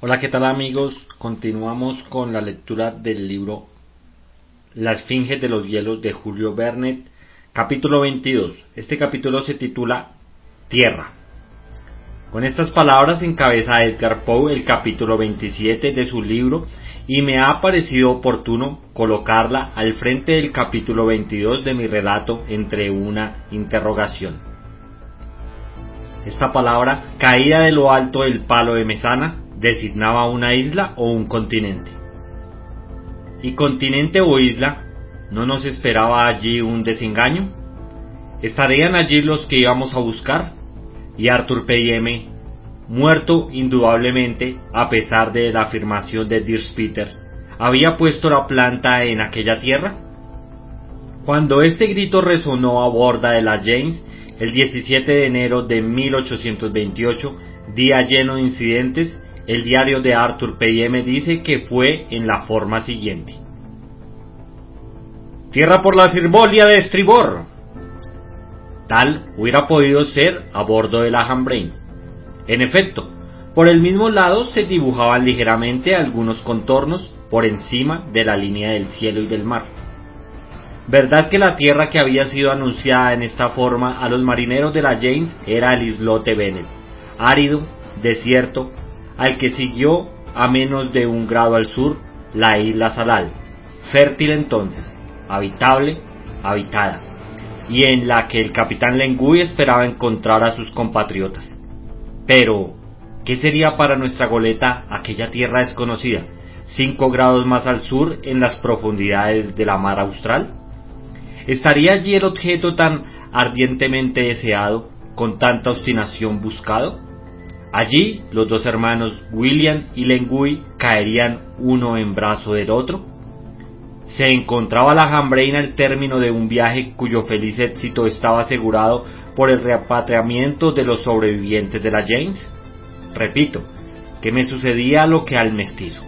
Hola, ¿qué tal amigos? Continuamos con la lectura del libro La Esfinge de los Hielos de Julio Verne, capítulo 22. Este capítulo se titula Tierra. Con estas palabras encabeza Edgar Poe el capítulo 27 de su libro y me ha parecido oportuno colocarla al frente del capítulo 22 de mi relato entre una interrogación. Esta palabra, caída de lo alto del palo de Mesana, designaba una isla o un continente. ¿Y continente o isla? ¿No nos esperaba allí un desengaño? ¿Estarían allí los que íbamos a buscar? Y Arthur P.M., muerto indudablemente, a pesar de la afirmación de Dirkspeter, ¿había puesto la planta en aquella tierra? Cuando este grito resonó a borda de la James, el 17 de enero de 1828, día lleno de incidentes, el diario de Arthur P.M. dice que fue en la forma siguiente: «Tierra por la Sirbolia de estribor». Tal hubiera podido ser a bordo de la Hambrain. En efecto, por el mismo lado se dibujaban ligeramente algunos contornos por encima de la línea del cielo y del mar. Verdad que la tierra que había sido anunciada en esta forma a los marineros de la James era el islote Bennet, árido, desierto, al que siguió a menos de 1 grado al sur la isla Salal, fértil entonces, habitable, habitada, y en la que el capitán Lenguy esperaba encontrar a sus compatriotas. Pero, ¿qué sería para nuestra goleta aquella tierra desconocida, 5 grados más al sur en las profundidades de la mar austral? ¿Estaría allí el objeto tan ardientemente deseado, con tanta obstinación buscado? Allí los dos hermanos William y Lenguy caerían uno en brazo del otro. ¿Se encontraba la Hambrain al término de un viaje cuyo feliz éxito estaba asegurado por el repatriamiento de los sobrevivientes de la James? Repito, que me sucedía lo que al mestizo.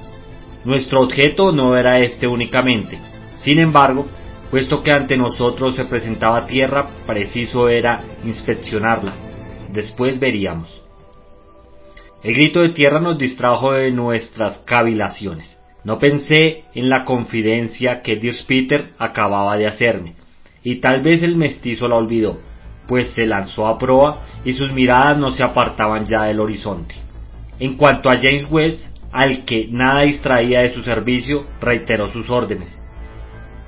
Nuestro objeto no era este únicamente. Sin embargo, puesto que ante nosotros se presentaba tierra, preciso era inspeccionarla. Después veríamos. El grito de tierra nos distrajo de nuestras cavilaciones. No pensé en la confidencia que Dirkspeter acababa de hacerme, y tal vez el mestizo la olvidó, pues se lanzó a proa y sus miradas no se apartaban ya del horizonte. En cuanto a James West, al que nada distraía de su servicio, reiteró sus órdenes.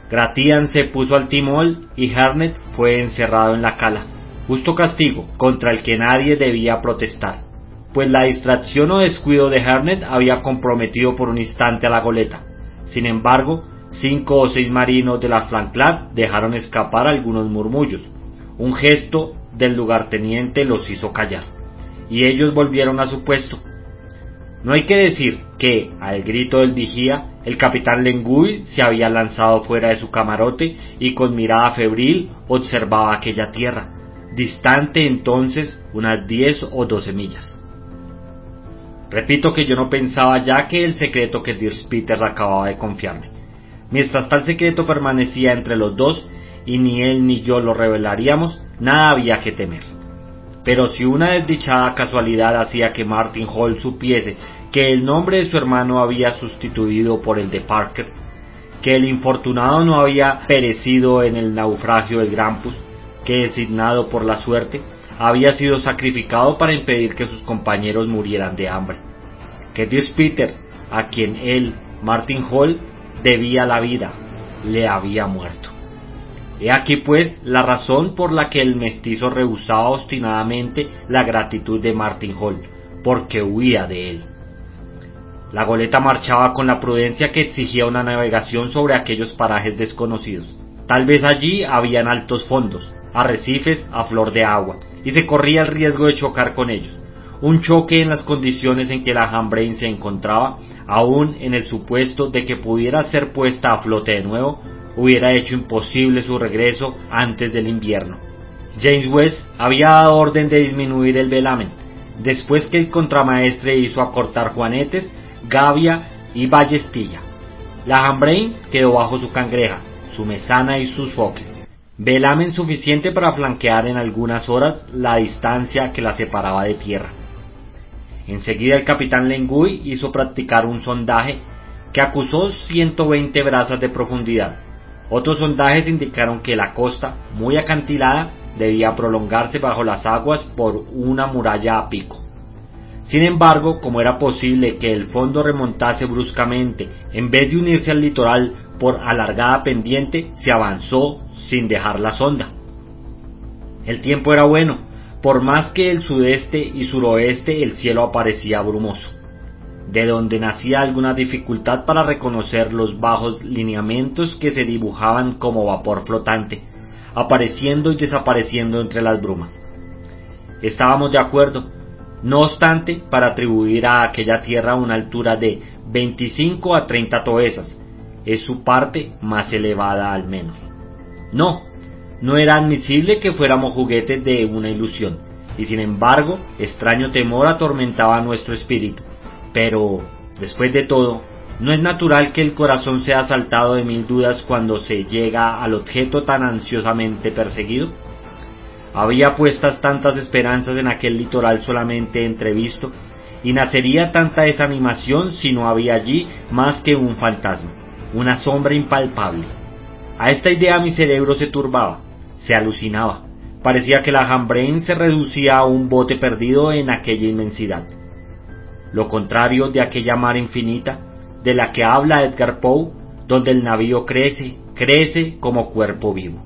Gratian se puso al timón y Harnett fue encerrado en la cala, justo castigo contra el que nadie debía protestar, pues la distracción o descuido de Harnett había comprometido por un instante a la goleta. Sin embargo, 5 o 6 marinos de la Flanclad dejaron escapar algunos murmullos. Un gesto del lugarteniente los hizo callar, y ellos volvieron a su puesto. No hay que decir que, al grito del vigía, el capitán Lenguy se había lanzado fuera de su camarote y con mirada febril observaba aquella tierra, distante entonces unas 10 o 12 millas. Repito que yo no pensaba ya que el secreto que Dirkspeter acababa de confiarme. Mientras tal secreto permanecía entre los dos, y ni él ni yo lo revelaríamos, nada había que temer. Pero si una desdichada casualidad hacía que Martin Hall supiese que el nombre de su hermano había sustituido por el de Parker, que el infortunado no había perecido en el naufragio del Grampus, que designado por la suerte, había sido sacrificado para impedir que sus compañeros murieran de hambre, que Dirkspeter, a quien él, Martin Hall, debía la vida, le había muerto. He aquí pues la razón por la que el mestizo rehusaba obstinadamente la gratitud de Martin Hall, porque huía de él. La goleta marchaba con la prudencia que exigía una navegación sobre aquellos parajes desconocidos. Tal vez allí habían altos fondos, arrecifes a flor de agua, y se corría el riesgo de chocar con ellos. Un choque en las condiciones en que la Hambrain se encontraba, aun en el supuesto de que pudiera ser puesta a flote de nuevo, hubiera hecho imposible su regreso antes del invierno. James West había dado orden de disminuir el velamen, después que el contramaestre hizo acortar juanetes, gavia y ballestilla. La Hambrain quedó bajo su cangreja, su mesana y sus foques. Velamen suficiente para flanquear en algunas horas la distancia que la separaba de tierra. Enseguida el capitán Lengui hizo practicar un sondaje que acusó 120 brazas de profundidad. Otros sondajes indicaron que la costa, muy acantilada, debía prolongarse bajo las aguas por una muralla a pico. Sin embargo, como era posible que el fondo remontase bruscamente en vez de unirse al litoral por alargada pendiente, se avanzó sin dejar la sonda. El tiempo era bueno, por más que el sudeste y suroeste el cielo aparecía brumoso, de donde nacía alguna dificultad para reconocer los bajos lineamientos que se dibujaban como vapor flotante, apareciendo y desapareciendo entre las brumas. Estábamos de acuerdo, no obstante, para atribuir a aquella tierra una altura de 25 a 30 toesas, es su parte más elevada al menos. No era admisible que fuéramos juguetes de una ilusión, y sin embargo, extraño temor atormentaba nuestro espíritu. Pero, después de todo, ¿no es natural que el corazón sea asaltado de mil dudas cuando se llega al objeto tan ansiosamente perseguido? Había puestas tantas esperanzas en aquel litoral solamente entrevisto, y nacería tanta desanimación si no había allí más que un fantasma, una sombra impalpable. A esta idea mi cerebro se turbaba, se alucinaba, parecía que la Hambrain se reducía a un bote perdido en aquella inmensidad. Lo contrario de aquella mar infinita, de la que habla Edgar Poe, donde el navío crece como cuerpo vivo.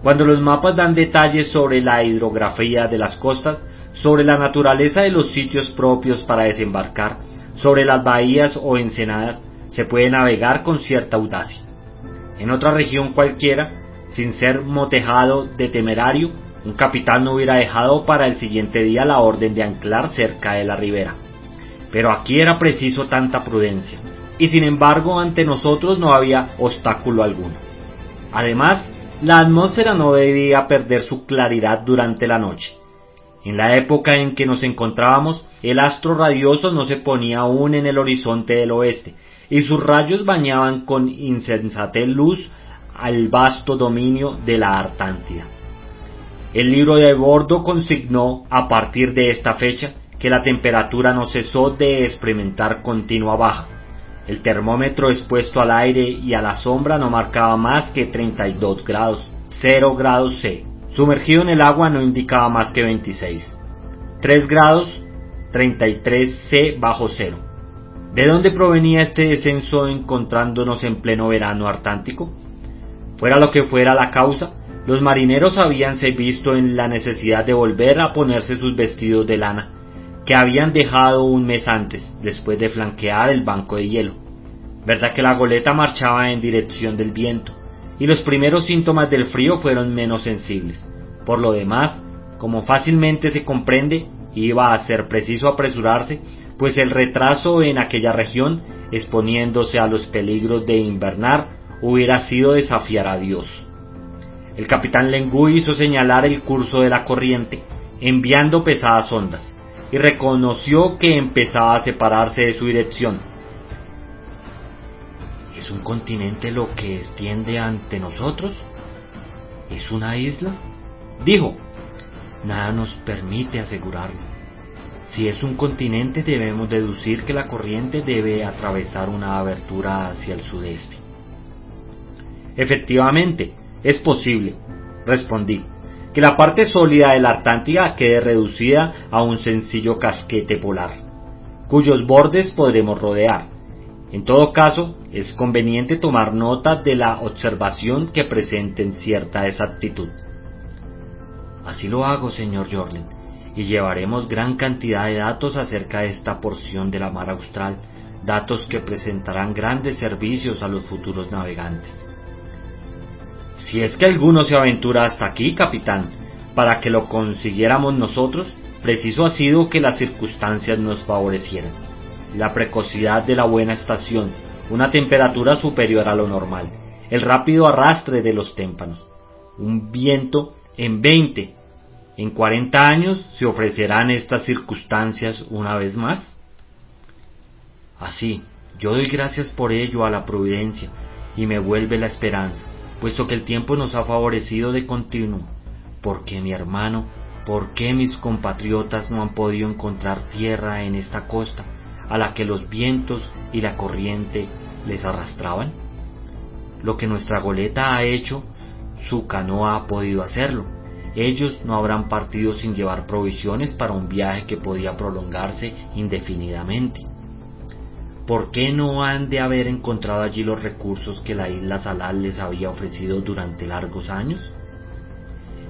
Cuando los mapas dan detalles sobre la hidrografía de las costas, sobre la naturaleza de los sitios propios para desembarcar, sobre las bahías o ensenadas, se puede navegar con cierta audacia. En otra región cualquiera, sin ser motejado de temerario, un capitán no hubiera dejado para el siguiente día la orden de anclar cerca de la ribera. Pero aquí era preciso tanta prudencia, y sin embargo ante nosotros no había obstáculo alguno. Además, la atmósfera no debía perder su claridad durante la noche. En la época en que nos encontrábamos, el astro radioso no se ponía aún en el horizonte del oeste, y sus rayos bañaban con insensatez luz al vasto dominio de la Artántida. El libro de bordo consignó, a partir de esta fecha, que la temperatura no cesó de experimentar continua baja. El termómetro expuesto al aire y a la sombra no marcaba más que 32 grados, 0 grados C. Sumergido en el agua no indicaba más que 26. 3 grados, 33 C bajo cero. ¿De dónde provenía este descenso encontrándonos en pleno verano artántico? Fuera lo que fuera la causa, los marineros habíanse visto en la necesidad de volver a ponerse sus vestidos de lana, que habían dejado un mes antes, después de flanquear el banco de hielo. Verdad que la goleta marchaba en dirección del viento, y los primeros síntomas del frío fueron menos sensibles. Por lo demás, como fácilmente se comprende, iba a ser preciso apresurarse, pues el retraso en aquella región, exponiéndose a los peligros de invernar, hubiera sido desafiar a Dios. El capitán Lengui hizo señalar el curso de la corriente, enviando pesadas ondas, y reconoció que empezaba a separarse de su dirección. ¿Es un continente lo que extiende ante nosotros? ¿Es una isla?, dijo. Nada nos permite asegurarlo. Si es un continente, debemos deducir que la corriente debe atravesar una abertura hacia el sudeste. Efectivamente, es posible, respondí, que la parte sólida de la Artántida quede reducida a un sencillo casquete polar, cuyos bordes podremos rodear. En todo caso, es conveniente tomar nota de la observación que presenten cierta exactitud. Así lo hago, señor Jorlin, y llevaremos gran cantidad de datos acerca de esta porción de la mar austral, datos que presentarán grandes servicios a los futuros navegantes. Si es que alguno se aventura hasta aquí, capitán, para que lo consiguiéramos nosotros, preciso ha sido que las circunstancias nos favorecieran. La precocidad de la buena estación, una temperatura superior a lo normal, el rápido arrastre de los témpanos, un viento en 40 años se ofrecerán estas circunstancias una vez más. Así, yo doy gracias por ello a la providencia y me vuelve la esperanza, puesto que el tiempo nos ha favorecido de continuo, porque mi hermano ¿Por qué mis compatriotas no han podido encontrar tierra en esta costa a la que los vientos y la corriente les arrastraban? Lo que nuestra goleta ha hecho, su canoa ha podido hacerlo. Ellos no habrán partido sin llevar provisiones para un viaje que podía prolongarse indefinidamente. ¿Por qué no han de haber encontrado allí los recursos que la isla Salal les había ofrecido durante largos años?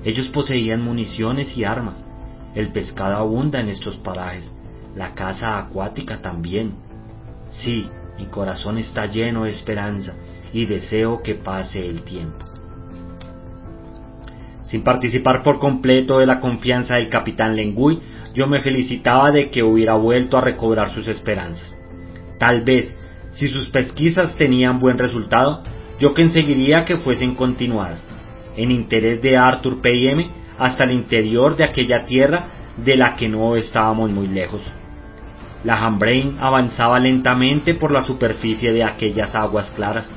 Ellos poseían municiones y armas, el pescado abunda en estos parajes, la caza acuática también. Sí, mi corazón está lleno de esperanza y deseo que pase el tiempo. Sin participar por completo de la confianza del capitán Lengui, yo me felicitaba de que hubiera vuelto a recobrar sus esperanzas. Tal vez, si sus pesquisas tenían buen resultado, yo conseguiría que fuesen continuadas, en interés de Arthur P.M., hasta el interior de aquella tierra de la que no estábamos muy lejos. La Hambrain avanzaba lentamente por la superficie de aquellas aguas claras,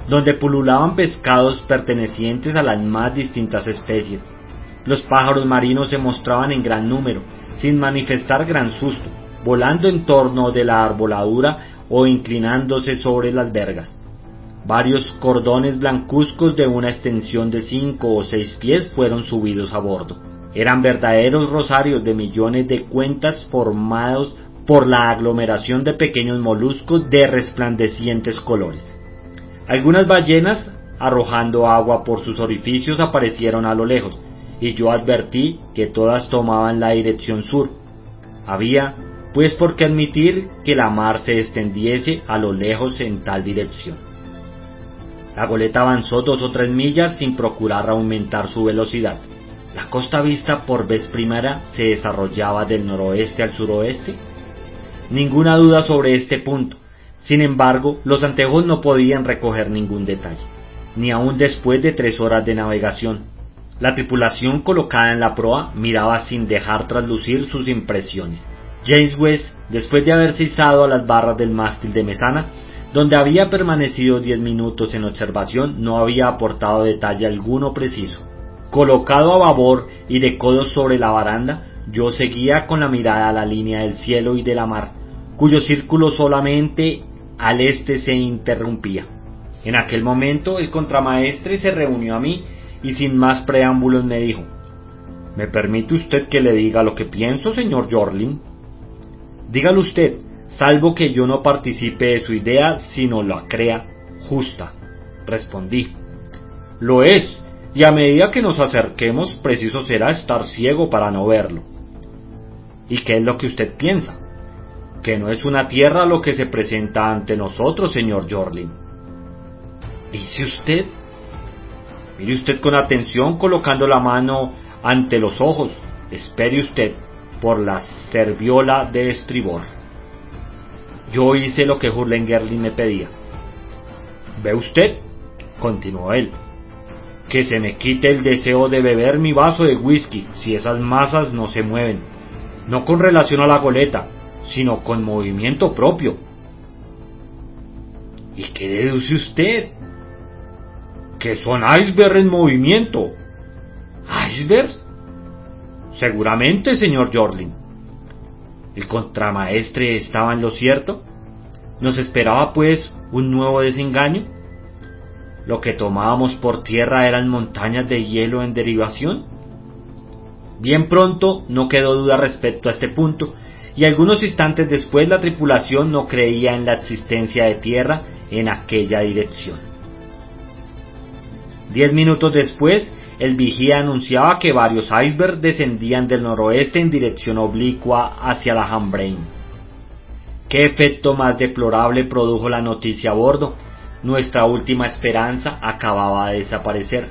donde pululaban pescados pertenecientes a las más distintas especies. Los pájaros marinos se mostraban en gran número, sin manifestar gran susto, volando en torno de la arboladura o inclinándose sobre las vergas. Varios cordones blancuzcos de una extensión de 5 o 6 pies fueron subidos a bordo. Eran verdaderos rosarios de millones de cuentas formados por la aglomeración de pequeños moluscos de resplandecientes colores. Algunas ballenas, arrojando agua por sus orificios, aparecieron a lo lejos, y yo advertí que todas tomaban la dirección sur. Había, pues, por qué admitir que la mar se extendiese a lo lejos en tal dirección. La goleta avanzó 2 o 3 millas sin procurar aumentar su velocidad. La costa vista por vez primera se desarrollaba del noroeste al suroeste. Ninguna duda sobre este punto. Sin embargo, los anteojos no podían recoger ningún detalle, ni aun después de 3 horas de navegación. La tripulación colocada en la proa miraba sin dejar traslucir sus impresiones. James West, después de haberse izado a las barras del mástil de mesana, donde había permanecido 10 minutos en observación, no había aportado detalle alguno preciso. Colocado a babor y de codos sobre la baranda, yo seguía con la mirada a la línea del cielo y de la mar, cuyo círculo solamente al este se interrumpía. En aquel momento el contramaestre se reunió a mí y sin más preámbulos me dijo: ¿Me permite usted que le diga lo que pienso, señor Jorlin? Dígalo usted, salvo que yo no participe de su idea, sino la crea justa, respondí. Lo es, y a medida que nos acerquemos, preciso será estar ciego para no verlo. ¿Y qué es lo que usted piensa? Que no es una tierra lo que se presenta ante nosotros, señor Jorlin. ¿Dice usted? Mire usted con atención colocando la mano ante los ojos. Espere usted por la serviola de estribor. Yo hice lo que Hurlengerlin me pedía. ¿Ve usted?, continuó él, que se me quite el deseo de beber mi vaso de whisky si esas masas no se mueven, no con relación a la goleta, sino con movimiento propio. ¿Y qué deduce usted? Que son icebergs en movimiento. ¿Icebergs? Seguramente, señor Jorlin. ¿El contramaestre estaba en lo cierto? ¿Nos esperaba, pues, un nuevo desengaño? ¿Lo que tomábamos por tierra eran montañas de hielo en derivación? Bien pronto no quedó duda respecto a este punto, y algunos instantes después la tripulación no creía en la existencia de tierra en aquella dirección. 10 minutos después, el vigía anunciaba que varios icebergs descendían del noroeste en dirección oblicua hacia la Hambrain. ¿Qué efecto más deplorable produjo la noticia a bordo? Nuestra última esperanza acababa de desaparecer.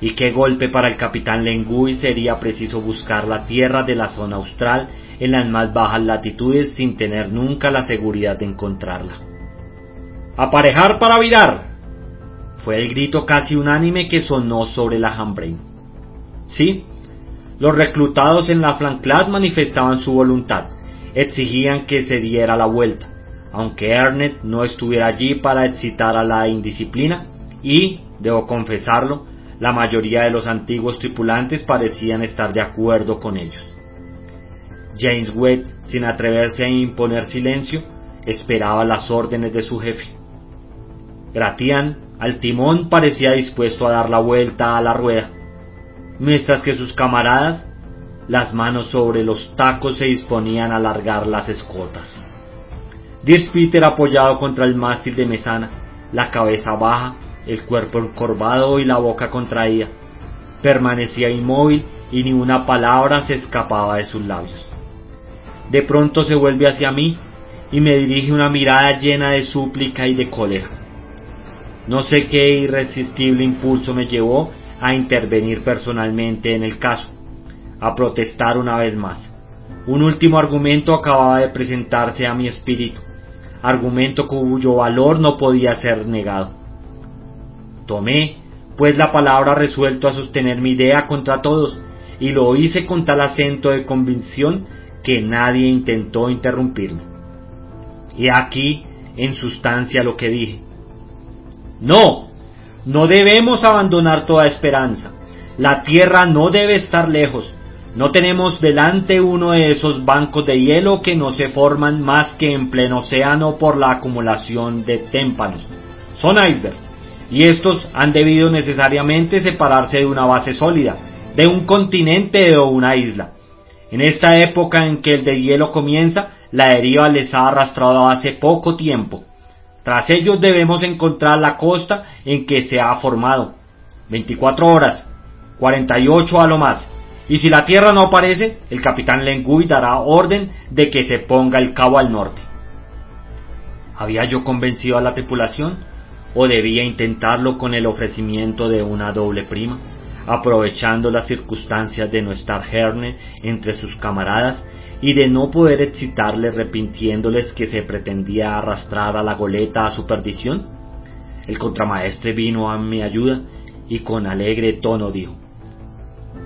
¿Y qué golpe para el capitán Lengui sería preciso buscar la tierra de la zona austral en las más bajas latitudes sin tener nunca la seguridad de encontrarla? ¡Aparejar para virar!, fue el grito casi unánime que sonó sobre la Hambrain. Sí, los reclutados en la Flanclad manifestaban su voluntad, exigían que se diera la vuelta, aunque Ernest no estuviera allí para excitar a la indisciplina, y, debo confesarlo, la mayoría de los antiguos tripulantes parecían estar de acuerdo con ellos. James Webb, sin atreverse a imponer silencio, esperaba las órdenes de su jefe. Gratián, al timón, parecía dispuesto a dar la vuelta a la rueda, mientras que sus camaradas, las manos sobre los tacos, se disponían a alargar las escotas. Dirk Peter, apoyado contra el mástil de mesana, la cabeza baja, el cuerpo encorvado y la boca contraída, permanecía inmóvil y ni una palabra se escapaba de sus labios. De pronto se vuelve hacia mí y me dirige una mirada llena de súplica y de cólera. No sé qué irresistible impulso me llevó a intervenir personalmente en el caso, a protestar una vez más. Un último argumento acababa de presentarse a mi espíritu, argumento cuyo valor no podía ser negado. Tomé, pues, la palabra resuelto a sostener mi idea contra todos, y lo hice con tal acento de convicción que nadie intentó interrumpirme. Y aquí, en sustancia, lo que dije. No debemos abandonar toda esperanza. La Tierra no debe estar lejos. No tenemos delante uno de esos bancos de hielo que no se forman más que en pleno océano por la acumulación de témpanos. Son icebergs, y estos han debido necesariamente separarse de una base sólida, de un continente o una isla. En esta época en que el deshielo comienza, la deriva les ha arrastrado hace poco tiempo. Tras ellos debemos encontrar la costa en que se ha formado. 24 horas, 48 a lo más. Y si la Tierra no aparece, el capitán Lengui dará orden de que se ponga el cabo al norte. ¿Había yo convencido a la tripulación? ¿O debía intentarlo con el ofrecimiento de una doble prima, aprovechando las circunstancias de no estar Herne entre sus camaradas y de no poder excitarles repintiéndoles que se pretendía arrastrar a la goleta a su perdición? El contramaestre vino a mi ayuda y con alegre tono dijo: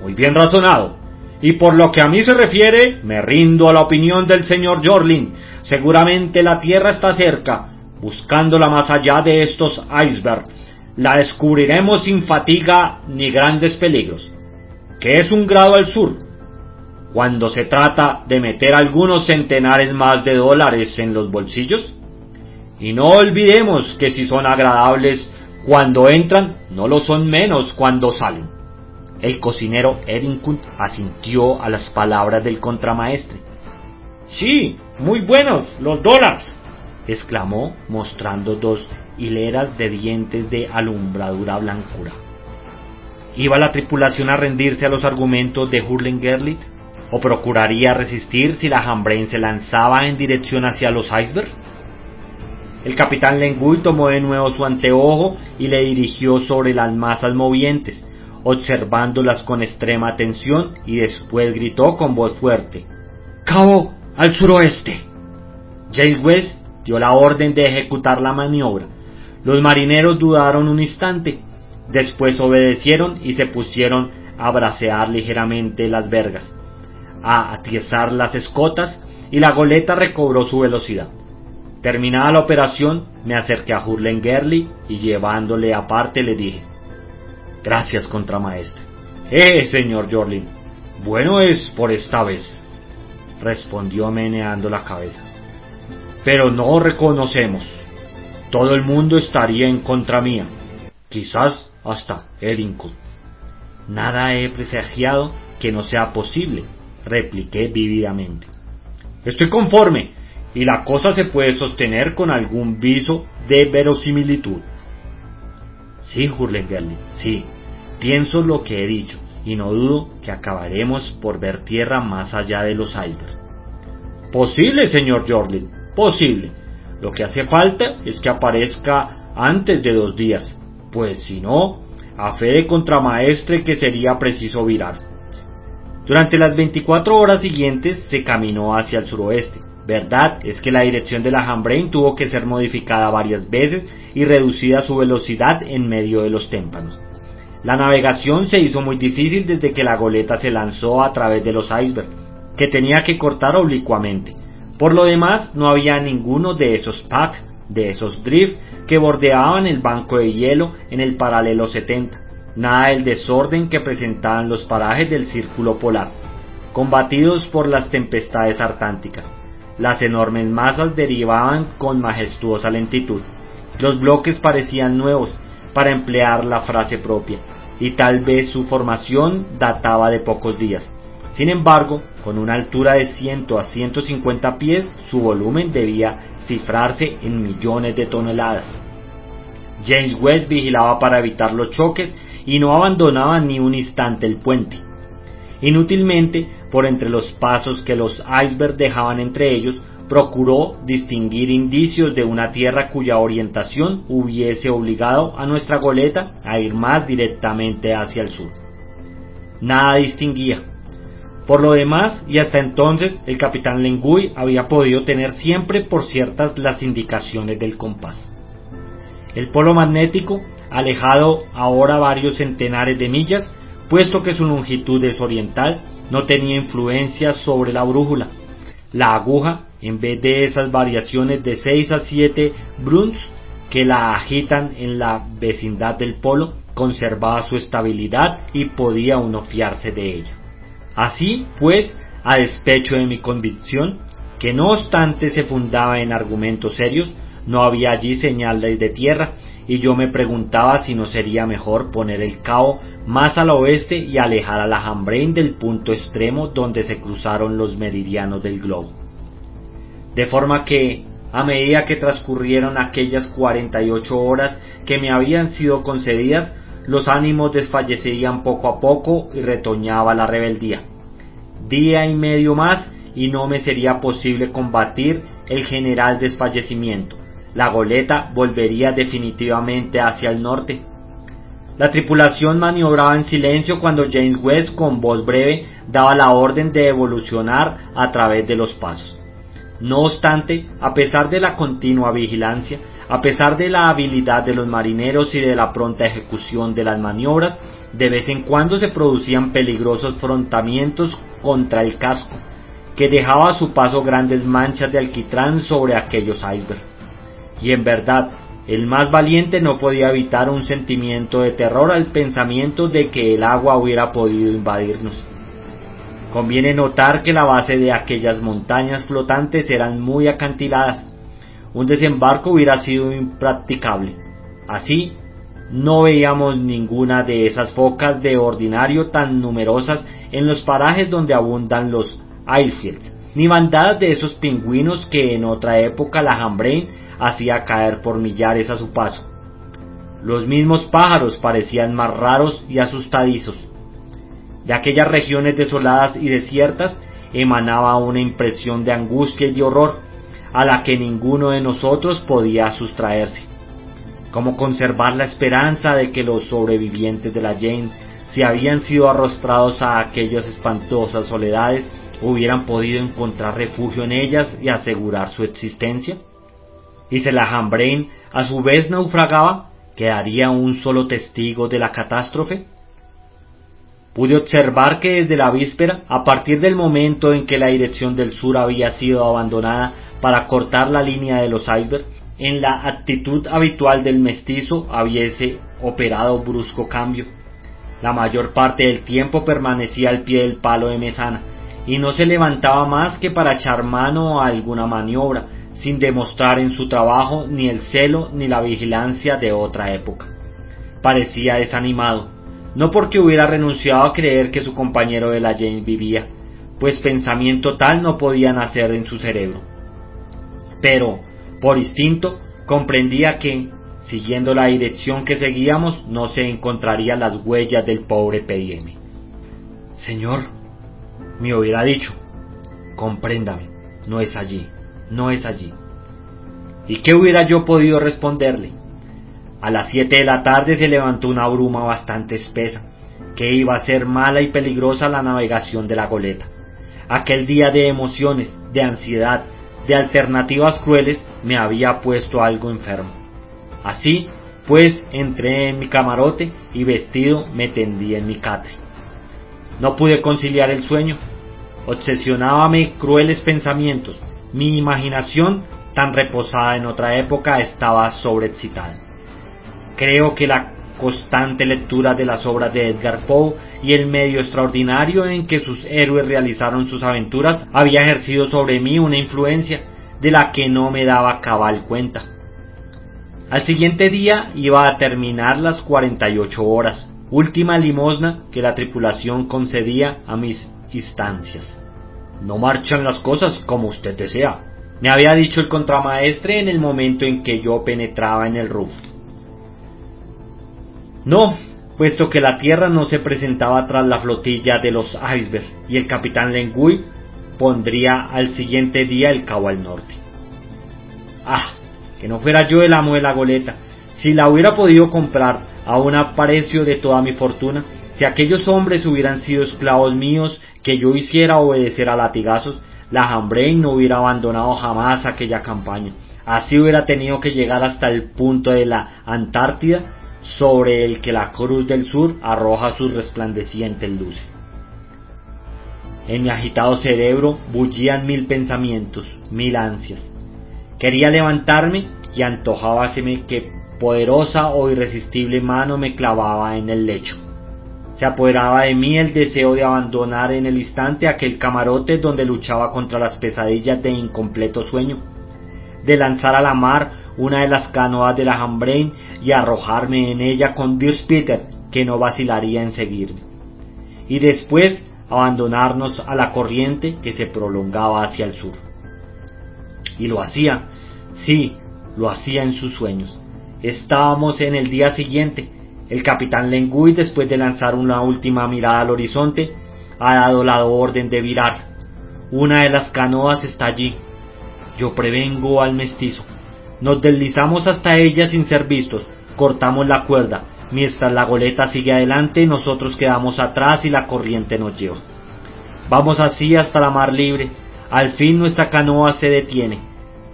«Muy bien razonado, y por lo que a mí se refiere, me rindo a la opinión del señor Jorlin. Seguramente la Tierra está cerca, buscándola más allá de estos icebergs. La descubriremos sin fatiga ni grandes peligros. ¿Qué es un grado al sur? Cuando se trata de meter algunos centenares más de dólares en los bolsillos. Y no olvidemos que si son agradables cuando entran, no lo son menos cuando salen». El cocinero Edington asintió a las palabras del contramaestre. «Sí, muy buenos los dólares», exclamó, mostrando 2 hileras de dientes de alumbradura blancura. ¿Iba la tripulación a rendirse a los argumentos de Hurlengerdlid? ¿O procuraría resistir si la Hambrain se lanzaba en dirección hacia los icebergs? El capitán Lengui tomó de nuevo su anteojo y le dirigió sobre las masas movientes, observándolas con extrema atención, y después gritó con voz fuerte: «¡Cabo al suroeste!». James West dio la orden de ejecutar la maniobra. Los marineros dudaron un instante, después obedecieron y se pusieron a bracear ligeramente las vergas, a atiezar las escotas, y la goleta recobró su velocidad. Terminada la operación, me acerqué a Hurlengerdlid y, llevándole aparte, le dije: «Gracias, contramaestre». Señor Jorlin, bueno es por esta vez», respondió meneando la cabeza. «Pero no reconocemos. Todo el mundo estaría en contra mía, quizás hasta Edington». «Nada he presagiado que no sea posible», repliqué vívidamente. «Estoy conforme, y la cosa se puede sostener con algún viso de verosimilitud». «Sí, Hurlengerdlid, sí, pienso lo que he dicho, y no dudo que acabaremos por ver tierra más allá de los icebergs». «Posible, señor Jorlin, posible. Lo que hace falta es que aparezca antes de 2 días, pues si no, a fe de contramaestre que sería preciso virar». Durante las 24 horas siguientes se caminó hacia el suroeste. Verdad es que la dirección de la Hambrain tuvo que ser modificada varias veces y reducida su velocidad en medio de los témpanos. La navegación se hizo muy difícil desde que la goleta se lanzó a través de los icebergs, que tenía que cortar oblicuamente. Por lo demás, no había ninguno de esos packs, de esos drift, que bordeaban el banco de hielo en el paralelo 70. nada del desorden que presentaban los parajes del círculo polar, combatidos por las tempestades artánticas. Las enormes masas derivaban con majestuosa lentitud. Los bloques parecían nuevos, para emplear la frase propia, y tal vez su formación databa de pocos días. Sin embargo, con una altura de 100 a 150 pies, su volumen debía cifrarse en millones de toneladas. James West vigilaba para evitar los choques y no abandonaba ni un instante el puente. Inútilmente, por entre los pasos que los icebergs dejaban entre ellos, procuró distinguir indicios de una tierra cuya orientación hubiese obligado a nuestra goleta a ir más directamente hacia el sur. Nada distinguía. Por lo demás, y hasta entonces, el capitán Lengui había podido tener siempre por ciertas las indicaciones del compás. El polo magnético, alejado ahora varios centenares de millas, puesto que su longitud es oriental, no tenía influencia sobre la brújula. La aguja, en vez de esas variaciones de 6 a 7 bruns que la agitan en la vecindad del polo, conservaba su estabilidad y podía uno fiarse de ella. Así pues, a despecho de mi convicción, que no obstante se fundaba en argumentos serios, no había allí señales de tierra, y yo me preguntaba si no sería mejor poner el cabo más al oeste y alejar a la Hambrain del punto extremo donde se cruzaron los meridianos del globo. De forma que, a medida que transcurrieron aquellas 48 horas que me habían sido concedidas, los ánimos desfallecían poco a poco y retoñaba la rebeldía. Día y medio más y no me sería posible combatir el general desfallecimiento. La goleta volvería definitivamente hacia el norte. La tripulación maniobraba en silencio cuando James West, con voz breve, daba la orden de evolucionar a través de los pasos. No obstante, a pesar de la continua vigilancia, a pesar de la habilidad de los marineros y de la pronta ejecución de las maniobras, de vez en cuando se producían peligrosos afrontamientos contra el casco, que dejaba a su paso grandes manchas de alquitrán sobre aquellos icebergs. Y en verdad, el más valiente no podía evitar un sentimiento de terror al pensamiento de que el agua hubiera podido invadirnos. Conviene notar que la base de aquellas montañas flotantes eran muy acantiladas. Un desembarco hubiera sido impracticable. Así, no veíamos ninguna de esas focas de ordinario tan numerosas en los parajes donde abundan los icefields, ni bandadas de esos pingüinos que en otra época la Hambrain hacía caer por millares a su paso. Los mismos pájaros parecían más raros y asustadizos. De aquellas regiones desoladas y desiertas emanaba una impresión de angustia y de horror, a la que ninguno de nosotros podía sustraerse. ¿Cómo conservar la esperanza de que los sobrevivientes de la Jane, si habían sido arrastrados a aquellas espantosas soledades, hubieran podido encontrar refugio en ellas y asegurar su existencia? Y si la Hambrain a su vez naufragaba, ¿quedaría un solo testigo de la catástrofe? Pude observar que desde la víspera, a partir del momento en que la dirección del sur había sido abandonada para cortar la línea de los icebergs, en la actitud habitual del mestizo hubiese operado brusco cambio. La mayor parte del tiempo permanecía al pie del palo de mesana, y no se levantaba más que para echar mano a alguna maniobra, sin demostrar en su trabajo ni el celo ni la vigilancia de otra época. Parecía desanimado, no porque hubiera renunciado a creer que su compañero de la Jane vivía, pues pensamiento tal no podía nacer en su cerebro. Pero, por instinto, comprendía que, siguiendo la dirección que seguíamos, no se encontrarían las huellas del pobre P.M. Señor, me hubiera dicho, compréndame, no es allí. No es allí. ¿Y qué hubiera yo podido responderle? A las 7 de la tarde se levantó una bruma bastante espesa, que iba a ser mala y peligrosa la navegación de la goleta. Aquel día de emociones, de ansiedad, de alternativas crueles, me había puesto algo enfermo. Así, pues, entré en mi camarote y vestido me tendí en mi catre. No pude conciliar el sueño. Obsesionábame crueles pensamientos. Mi imaginación, tan reposada en otra época, estaba sobreexcitada. Creo que la constante lectura de las obras de Edgar Poe y el medio extraordinario en que sus héroes realizaron sus aventuras había ejercido sobre mí una influencia de la que no me daba cabal cuenta. Al siguiente día iba a terminar las 48 horas, última limosna que la tripulación concedía a mis instancias. «No marchan las cosas como usted desea», me había dicho el contramaestre en el momento en que yo penetraba en el RUF. No, puesto que la tierra no se presentaba tras la flotilla de los icebergs y el capitán Lengui pondría al siguiente día el cabo al norte. ¡Ah! Que no fuera yo el amo de la goleta. Si la hubiera podido comprar a un aprecio de toda mi fortuna, si aquellos hombres hubieran sido esclavos míos que yo hiciera obedecer a latigazos, la Hambrain no hubiera abandonado jamás aquella campaña. Así hubiera tenido que llegar hasta el punto de la Antártida, sobre el que la Cruz del Sur arroja sus resplandecientes luces. En mi agitado cerebro bullían 1000 pensamientos, 1000 ansias. Quería levantarme y antojábaseme que poderosa o irresistible mano me clavaba en el lecho. Se apoderaba de mí el deseo de abandonar en el instante aquel camarote donde luchaba contra las pesadillas de incompleto sueño, de lanzar a la mar una de las canoas de la Hambrain y arrojarme en ella con Dirk Peter, que no vacilaría en seguirme, y después abandonarnos a la corriente que se prolongaba hacia el sur. Y lo hacía, sí, lo hacía en sus sueños. Estábamos en el día siguiente. El capitán Lengui, después de lanzar una última mirada al horizonte, ha dado la orden de virar. Una de las canoas está allí. Yo prevengo al mestizo. Nos deslizamos hasta ella sin ser vistos, cortamos la cuerda. Mientras la goleta sigue adelante, nosotros quedamos atrás y la corriente nos lleva. Vamos así hasta la mar libre. Al fin nuestra canoa se detiene.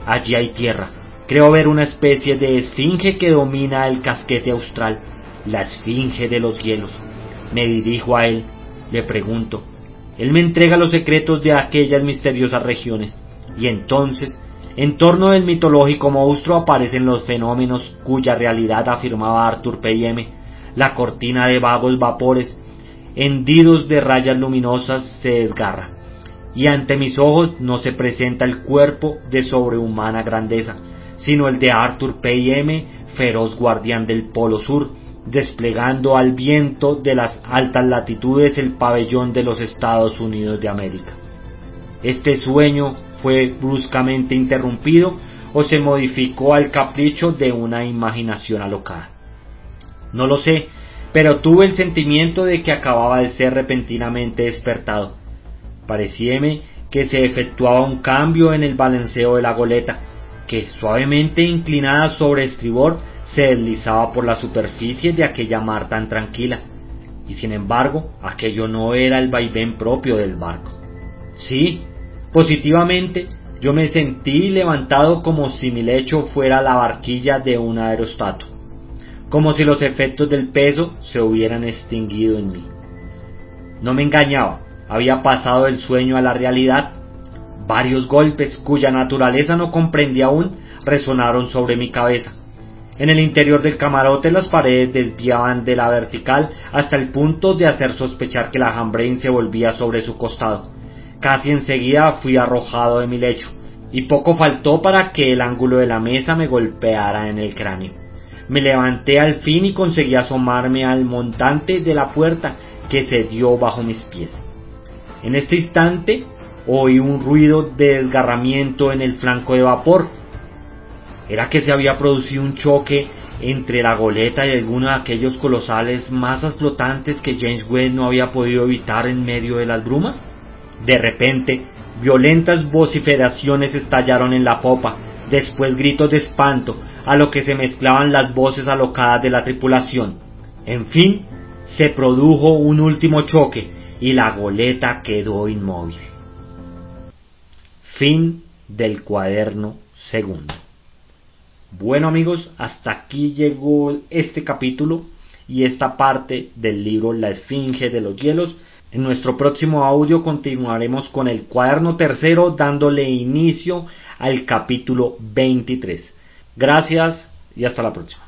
Allí hay tierra. Creo ver una especie de esfinge que domina el casquete austral, la esfinge de los hielos. Me dirijo a él, le pregunto. Él me entrega los secretos de aquellas misteriosas regiones, y entonces, en torno del mitológico monstruo aparecen los fenómenos cuya realidad afirmaba Arthur P.M. La cortina de vagos vapores, hendidos de rayas luminosas, se desgarra, y ante mis ojos no se presenta el cuerpo de sobrehumana grandeza, sino el de Arthur P.M., feroz guardián del Polo Sur, desplegando al viento de las altas latitudes el pabellón de los Estados Unidos de América. Este sueño fue bruscamente interrumpido o se modificó al capricho de una imaginación alocada. No lo sé, pero tuve el sentimiento de que acababa de ser repentinamente despertado. Parecíame que se efectuaba un cambio en el balanceo de la goleta, que suavemente inclinada sobre estribor se deslizaba por la superficie de aquella mar tan tranquila, y sin embargo aquello no era el vaivén propio del barco. Sí, positivamente yo me sentí levantado como si mi lecho fuera la barquilla de un aerostato, como si los efectos del peso se hubieran extinguido en mí. No me engañaba, había pasado del sueño a la realidad. Varios golpes, cuya naturaleza no comprendí aún, resonaron sobre mi cabeza. En el interior del camarote las paredes desviaban de la vertical hasta el punto de hacer sospechar que la Hambrain se volvía sobre su costado. Casi enseguida fui arrojado de mi lecho, y poco faltó para que el ángulo de la mesa me golpeara en el cráneo. Me levanté al fin y conseguí asomarme al montante de la puerta que se dio bajo mis pies. En este instante oí un ruido de desgarramiento en el flanco de vapor. Era que se había producido un choque entre la goleta y alguno de aquellos colosales masas flotantes que James Webb no había podido evitar en medio de las brumas. De repente, violentas vociferaciones estallaron en la popa, después gritos de espanto, a lo que se mezclaban las voces alocadas de la tripulación. En fin, se produjo un último choque y la goleta quedó inmóvil. Fin del cuaderno segundo. Bueno amigos, hasta aquí llegó este capítulo y esta parte del libro La Esfinge de los Hielos. En nuestro próximo audio continuaremos con el cuaderno tercero, dándole inicio al capítulo 23. Gracias y hasta la próxima.